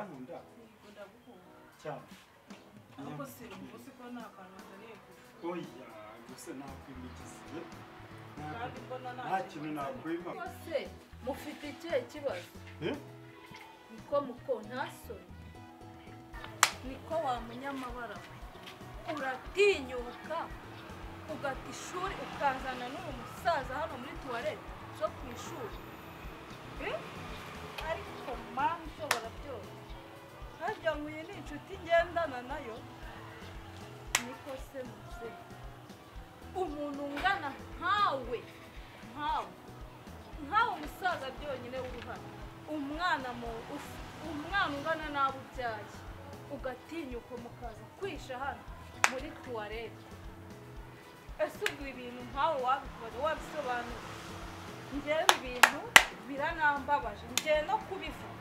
urankunda cyane ariko si umunsi ko nta kantu nzaniye oya gusa nakwimikiziye nta kintu nakwima bose mufite ikihe kibazo niko muko ntasoni niko wamenya amabara uratinyuka ugata ishuri ukazana n'uwo musaza hano muri tuwarete zo ku ishuri ariko mpamvu ushobora byose harya nguye ni inshuti ngendana nayo niko se muze umuntu ungana nkawe umusaza byonyine w'uruhara umwana ungana n'abo ubyaye ugatinyuka mukaza kwisha hano muri tuwarete ese ubwo ibintu nkawe wabikoze wabisobanura njyewe ibintu biranambabaje njyewe no kubivuga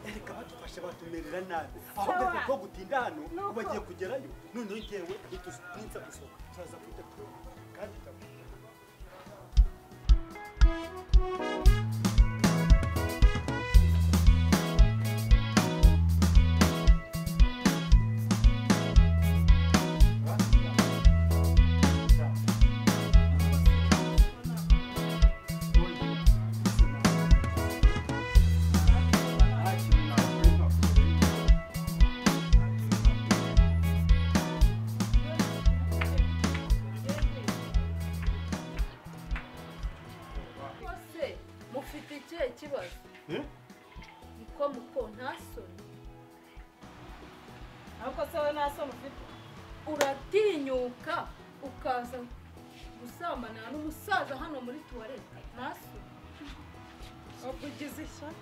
reka badufashe batumerera nabi ahubwo ko gutinda hano bagiye kugerayo noneho njyewe ninza gusohoka turaza kwita kandi ikibazo niko muko ntasoni ahubwo se wowe nta soni ufite uratinyuka ukaza gusambana n'umusaza hano muri tuwarete ntasoni ugize ishyari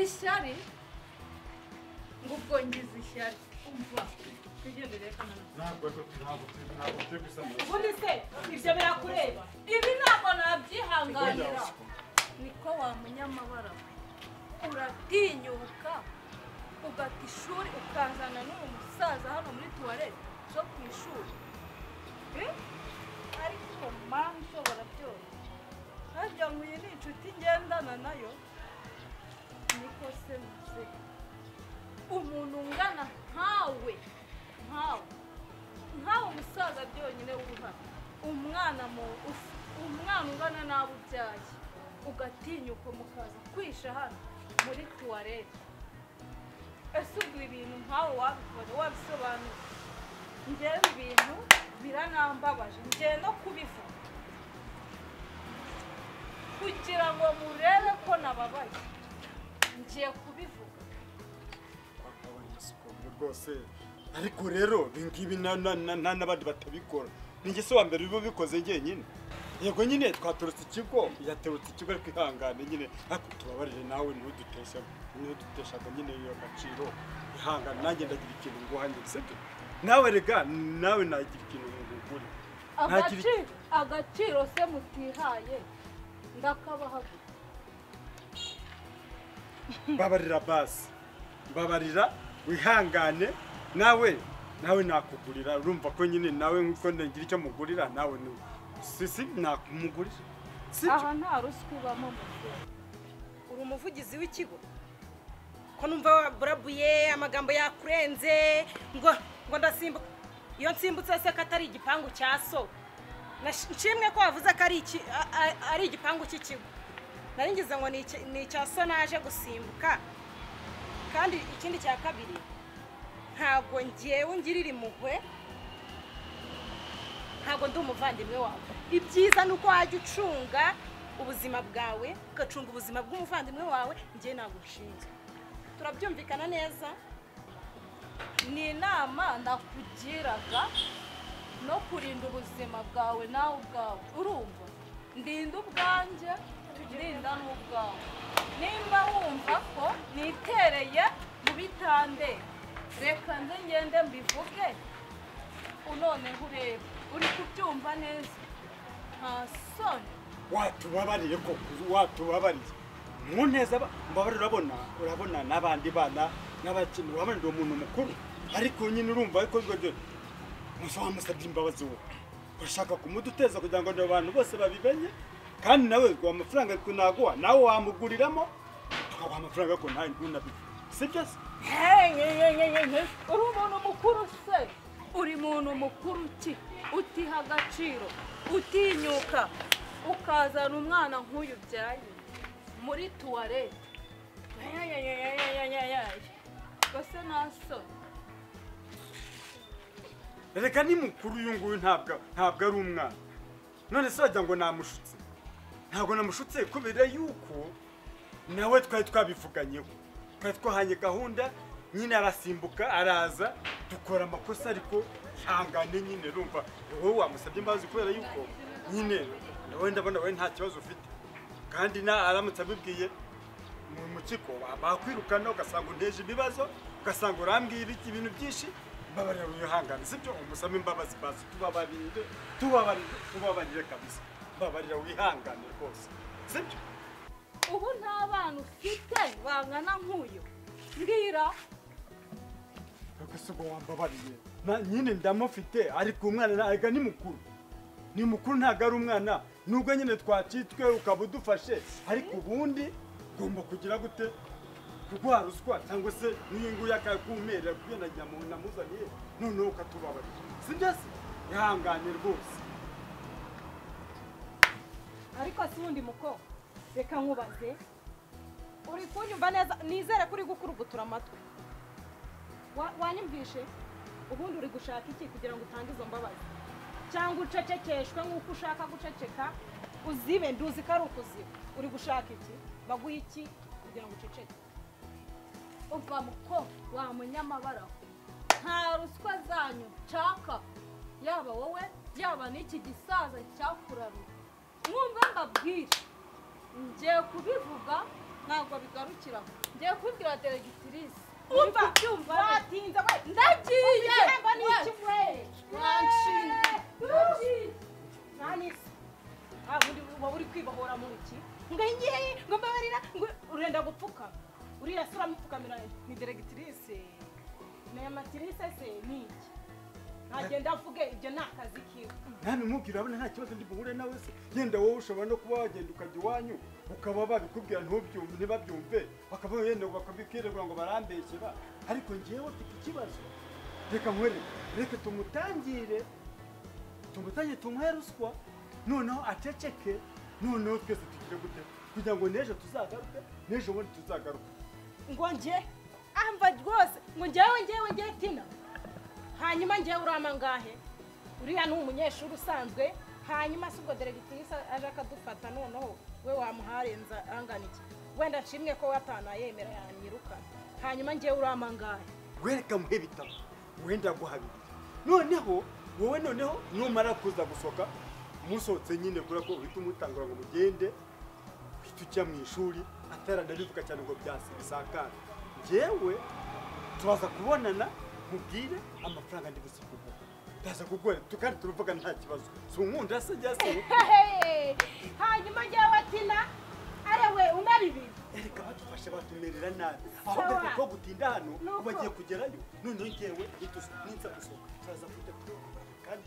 ishyari ngo ubwo ngize ishyari umva tugendere kanana ntabwo turi gusambana ubundi se ibyo birakureba ibi ntabwo nabyihanganira niko wamenya amabara uratinyuka ugata ishuri ukazana n'uwo musaza hano muri tuwarete zo ku ishuri ariko mpamvu ushobora byose harya nguye ni inshuti ngendana nayo niko se muze umuntu ungana nkawe umusaza byonyine w'uruhara umwana ungana n'abo ubyaye ugatinyuka mukaza kwisha hano muri tuwarete ese ubwo ibintu nkawe wabikoze wabisobanura njyewe ibintu biranambabaje njyewe no kubivuga kugira ngo murebe ko nababaye ngiye kubivuga rwose ariko rero ibingibi n'abandi batabikora ninjye se wa mbere biba bikoze njyenyine yego nyine twaturutse ikigo yaturutse ikigo ariko ihangane nyine ariko tubabarire nawe ntuduteshaga nyine iyo gaciro ihangane nanjye ndagira ikintu nguhanye sibyo nawe rega nawe nagira ikintu ngukuri agaciro se mutihaye ndakabaha babarira basi babarira wihangane nawe nakugurira urumva ko nyine nawe nkuko ngira icyo mugurira nawe ni sisi nakumugurira aha nta ruswa ibamo uri umuvugizi w'ikigo ko numva burabuye amagambo yakurenze ngo ndasimbuka iyo nsimbutse se ko atari igipangu cya so nshimwe ko wavuze ko ari igipangu cy'ikigo nari ngize ngo ni icya so naje gusimbuka kandi ikindi cya kabiri ntabwo ngewe ngirira impuhwe ntabwo ndi umuvandimwe wawe ibyiza ni uko wajya ucunga ubuzima bwawe ugacunga ubuzima bw'umuvandimwe wawe ngewe ntabwo ushinzwe turabyumvikana neza ni inama ndakugiraga no kurinda ubuzima bwawe nawe ubwawe urumva ndinda ubwanjye rinda n'ubwawe nimba wumva ko nitereye mu bitande reka nze ngende mbivuge unoneho urebe uri kubyumva neza nta soni watubabariye ko watubabariye mu neza mbabarira urabona n'abandi bana n'abakini urabona ndi umuntu mukuru ariko nyine urumva ariko rwose wamusabye imbabazi wowe urashaka kumuduteza kugira ngo abantu bose babimenye kandi nawe amafaranga naguha nawe wamuguriramo tukaguha amafaranga ko nawe ntunabivuge sibyo se uri umuntu mukuru se uri muntu mukuru ki utiha agaciro utinyuka ukazana umwana nk'uyu byaye muri tuwarete gose naso reka ni mukuru uyu nguyu ntabwo ari umwana none se wagira ngo namushutse ntabwo namushutse kubera yuko nawe twari twabivuganyeho twari twahanye gahunda nyine arasimbuka araza dukora amakosa ariko ihangane nyine rumva wowe wamusabye imbabazi kubera yuko nyine nawe ndabona wowe nta kibazo ufite kandi aramutse abibwiye mu kigo bakwirukana ugasanga unteje ibibazo ugasanga urambwira ibintu byinshi mbabarira wihangane sibyo umusaba imbabazi bazi tubabarire kabisa mbabarira wihangane rwose sibyo ubu nta bana ufite bangana nk'uyu mbwira ubwo wambabariye nyine ndamufite ariko umwana arega ni mukuru ntabwo ari umwana nubwo nyine twacitwe ukaba udufashe ariko ubundi ugomba kugira gute kuguha ruswa cyangwa se n'iyo nguyu akakumerera kugenda namuzaniye noneho ukatubabarira sibyo se ihangane rwose ariko si undi muko reka nkubaze uri kunyumva neza nizere kuri gukurugutura amatwi wanyumvishe ubundi uri gushaka iki kugira ngo utange izo mbabazi cyangwa ucecekeshwe nk'uko ushaka guceceka uzibe nduzi ko ari ukuziba uri gushaka iki baguha iki kugira ngo uceceke uva muko wa munyamabara nta ruswa zanyu nshaka yaba wowe yaba n'iki gisaza cyakurarura mwumva mbabwire ngiye kubivuga ntabwo bigarukiraho ngiye kubwira deregitirisi umva watinze we ndagiye ngo ni iki we wanshinze nani uba uri kwibohora mu iki ngo ngiye ngo mbabarira ngo urenda gupfuka uriya sura mupfukamira ni deregitirisi na matrice se ni iki agenda avuge ibyo ni akazi kiwe nani mubwira abana nta kibazo ndi buhure nawe se yenda wowe ushobora no kuba wagenda ukajya iwanyu ukaba babikubwira ntibabyumve bakaba yenda bakabikirwa ngo barambeshyera ariko ngewe mfite ikibazo reka reka tumutangire tumuhe ruswa noneho aceceke noneho twese tugire gute kugira ngo n'ejo tuzagaruke n'ejo bundi tuzagaruke ngo nge amba rwose ngo ngewe tina hanyuma ngewe urama ngahe uriya ni umunyeshuri usanzwe hanyuma si ubwo deregitirisi aje akadufata noneho we wamuharenza angana iki wenda nshimwe ko watana yemera yanyirukana hanyuma ngewe urama ngahe wereka muhe bitabo wenda guhabira noneho wowe numara kuza gusoka musohotse nyine kuri ko uhita umutangura ngo mugende uhita ujya mu ishuri ataranarivuga cyane ngo byasakara ngewe tubaza kubonana mubwire amafaranga ndi busikugu ndaza kugora tukandi turuvuga nta kibazo so nkunda se jase hanyuma ngewe tina arewe unabibi ereka badufashe batumerera nabi ahubwo ko gutinda hano ubagiye kugerayo none ngewe nitsa gusohoka turaza kujya kandi